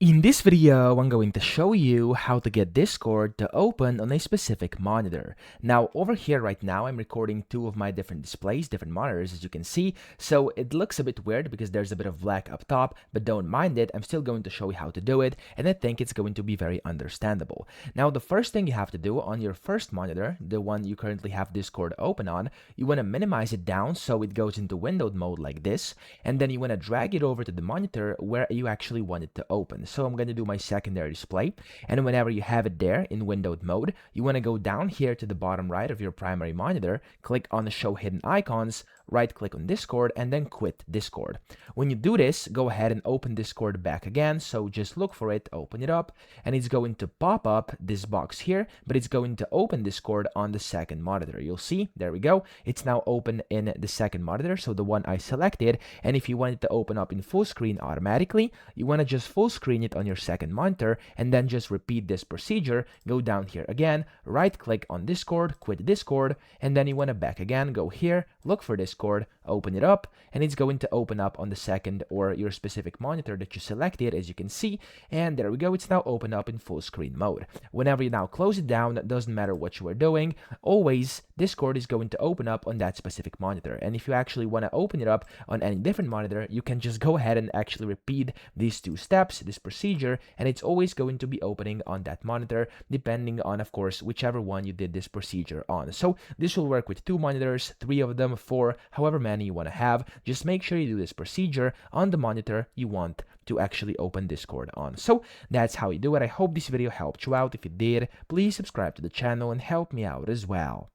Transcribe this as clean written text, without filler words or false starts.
In this video, I'm going to show you how to get Discord to open on a specific monitor. Now, over here right now, I'm recording two of my different displays, different monitors, as you can see. So it looks a bit weird because there's a bit of black up top, but don't mind it. I'm still going to show you how to do it, and I think it's going to be very understandable. Now, the first thing you have to do on your first monitor, the one you currently have Discord open on, you want to minimize it down so it goes into windowed mode like this, and then you want to drag it over to the monitor where you actually want it to open. So I'm going to do my secondary display, and whenever you have it there in windowed mode, you want to go down here to the bottom right of your primary monitor, click on the show hidden icons, right click on Discord, and then quit Discord. When you do this, go ahead and open Discord back again. So just look for it, open it up, and it's going to pop up this box here, but it's going to open Discord on the second monitor. You'll see, there we go. It's now open in the second monitor, so the one I selected. And if you want it to open up in full screen automatically, you want to just full screen it on your second monitor, and then just repeat this procedure. Go down here again, right click on Discord, quit Discord, and then you want to back again, go here, look for Discord, open it up, and it's going to open up on the second or your specific monitor that you selected, as you can see. And there we go, it's now open up in full screen mode. Whenever you now close it down, it doesn't matter what you are doing, always Discord is going to open up on that specific monitor. And if you actually want to open it up on any different monitor, you can just go ahead and actually repeat these two steps, this procedure, and it's always going to be opening on that monitor, depending on, of course, whichever one you did this procedure on. So this will work with 2 monitors, 3 of them, 4, however many you want to have. Just make sure you do this procedure on the monitor you want to actually open Discord on. So that's how you do it. I hope this video helped you out. If it did, please subscribe to the channel and help me out as well.